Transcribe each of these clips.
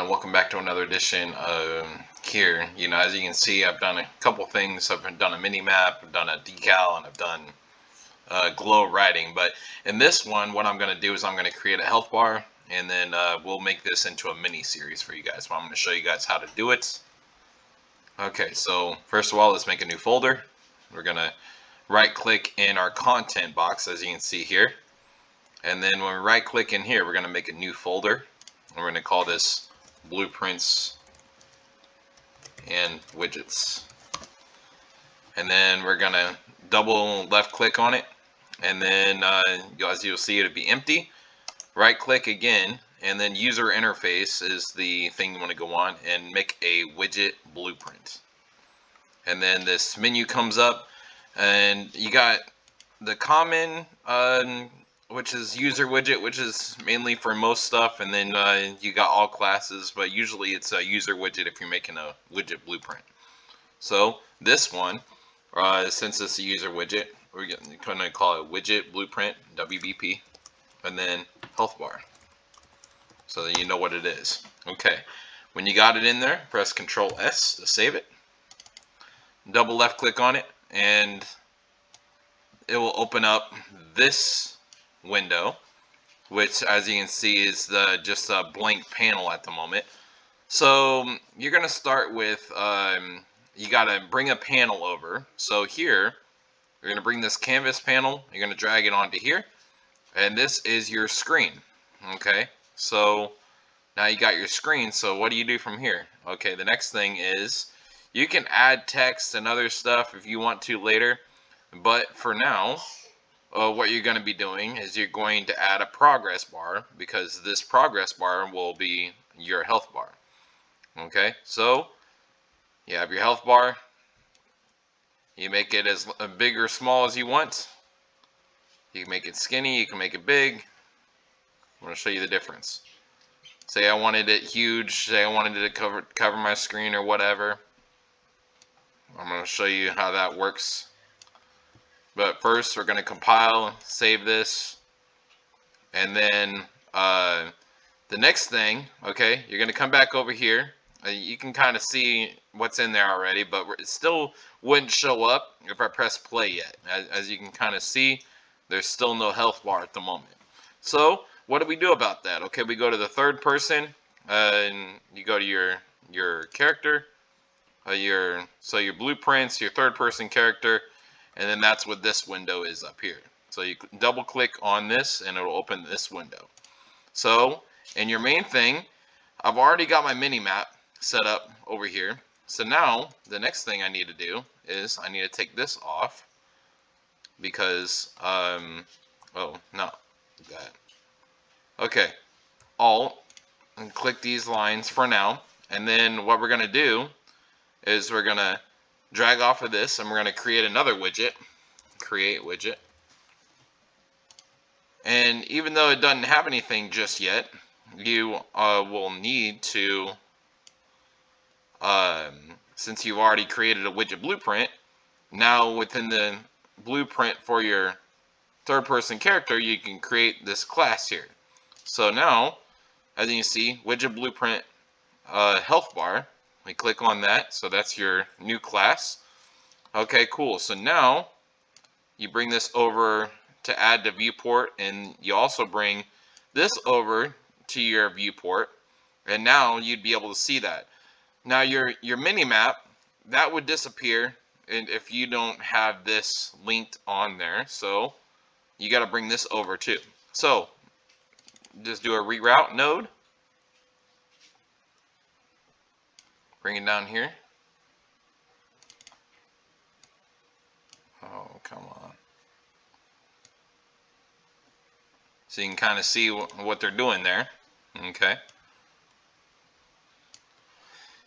and welcome back to another edition of here. As you can see, I've done a couple things. I've done a mini map, I've done a decal, and I've done glow writing. But in this one, what I'm going to do is I'm going to create a health bar, and then we'll make this into a mini series for you guys. So I'm going to show you guys how to do it. Okay, so first of all, let's make a new folder. We're going to right click in our content box, as you can see here. And then when we right click in here, we're going to make a new folder. And we're going to call this blueprints and widgets. And then we're going to double left click on it. And then as you'll see, it'll be empty. Right click again. And then user interface is the thing you want to go on and make a widget blueprint. And then this menu comes up and you got the common which is user widget, which is mainly for most stuff, and then you got all classes, but usually it's a user widget if you're making a widget blueprint. So this one, since it's a user widget, we're going to call it widget blueprint, WBP, and then health bar, so that you know what it is. Okay, when you got it in there, press Control S to save it. Double left click on it, and it will open up this window, which as you can see is just a blank panel at the moment. So you're gonna start with you gotta bring a panel over. So here you're gonna bring this canvas panel, you're gonna drag it onto here, and this is your screen. Okay, so now you got your screen. So what do you do from here? Okay, the next thing is you can add text and other stuff if you want to later, but for now what you're going to be doing is you're going to add a progress bar, because this progress bar will be your health bar. Okay, so you have your health bar. You make it as big or small as you want. You can make it skinny, you can make it big. I'm going to show you the difference. Say I wanted it huge, say I wanted it to cover my screen or whatever. I'm going to show you how that works. But first, we're going to compile, save this, and then the next thing, okay, you're going to come back over here. You can kind of see what's in there already, but it still wouldn't show up if I press play yet. As you can kind of see, there's still no health bar at the moment. So what do we do about that? Okay, we go to the third person, and you go to your character, your blueprints, your third person character. And then that's what this window is up here. So you double click on this and it'll open this window. So in your main thing, I've already got my mini map set up over here. So now the next thing I need to do is I need to take this off, because oh, not that. Okay, Alt and click these lines for now. And then what we're going to do is we're going to drag off of this, and we're going to create another widget. Create widget. And even though it doesn't have anything just yet, you will need to, since you've already created a widget blueprint, now within the blueprint for your third person character, you can create this class here. So now, as you can see, widget blueprint health bar. We click on that, so that's your new class. Okay, cool. So now you bring this over to add to viewport, and you also bring this over to your viewport, and now you'd be able to see that. Now your mini map, that would disappear and if you don't have this linked on there, so you got to bring this over too. So just do a reroute node. Bring it down here. Oh, come on. So you can kind of see what they're doing there. Okay.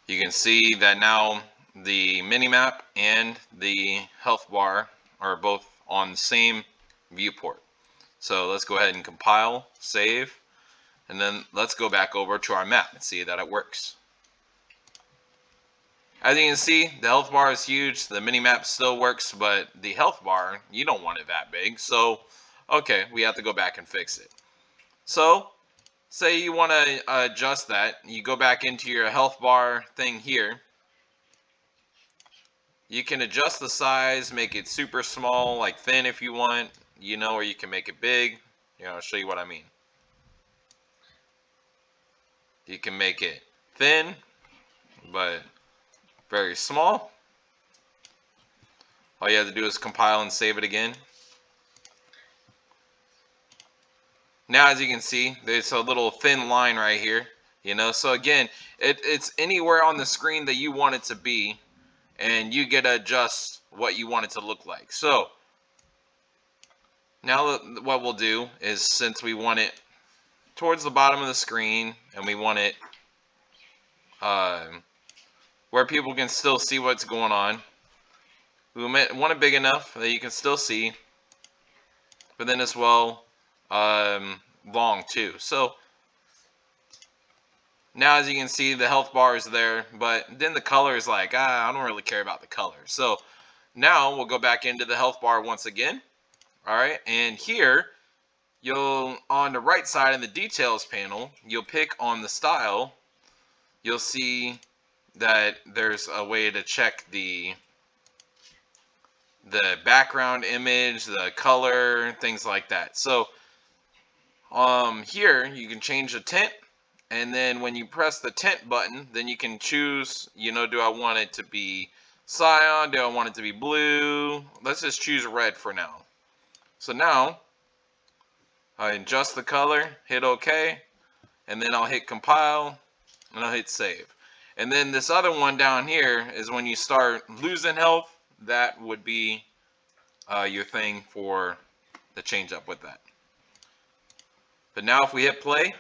You can see that now the minimap and the health bar are both on the same viewport. So let's go ahead and compile, save, and then let's go back over to our map and see that it works. As you can see, the health bar is huge, the minimap still works, but the health bar, you don't want it that big. So, okay, we have to go back and fix it. So, say you want to adjust that, you go back into your health bar thing here. You can adjust the size, make it super small, like thin if you want, or you can make it big. I'll show you what I mean. You can make it thin, but very small. All you have to do is compile and save it again. Now, as you can see, there's a little thin line right here, So again, it's anywhere on the screen that you want it to be, and you get to adjust what you want it to look like. So now what we'll do is, since we want it towards the bottom of the screen and we want it where people can still see what's going on, we want it big enough that you can still see, but then as well long too. So now, as you can see, the health bar is there, but then the color is like, I don't really care about the color. So now we'll go back into the health bar once again. All right, and here on the right side in the details panel, you'll pick on the style. You'll see that there's a way to check the background image, the color, things like that. So here you can change the tint, and then when you press the tint button, then you can choose, do I want it to be cyan? Do I want it to be blue? Let's just choose red for now. So now I adjust the color, hit OK, and then I'll hit compile, and I'll hit save. And then this other one down here is when you start losing health, that would be your thing for the change up with that. But now if we hit play,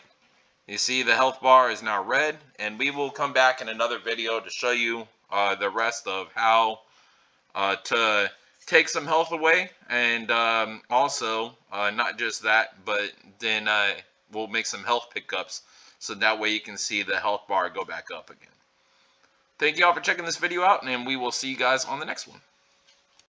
you see the health bar is now red, and we will come back in another video to show you the rest of how to take some health away, and also not just that, but then we'll make some health pickups so that way you can see the health bar go back up again. Thank you all for checking this video out, and we will see you guys on the next one.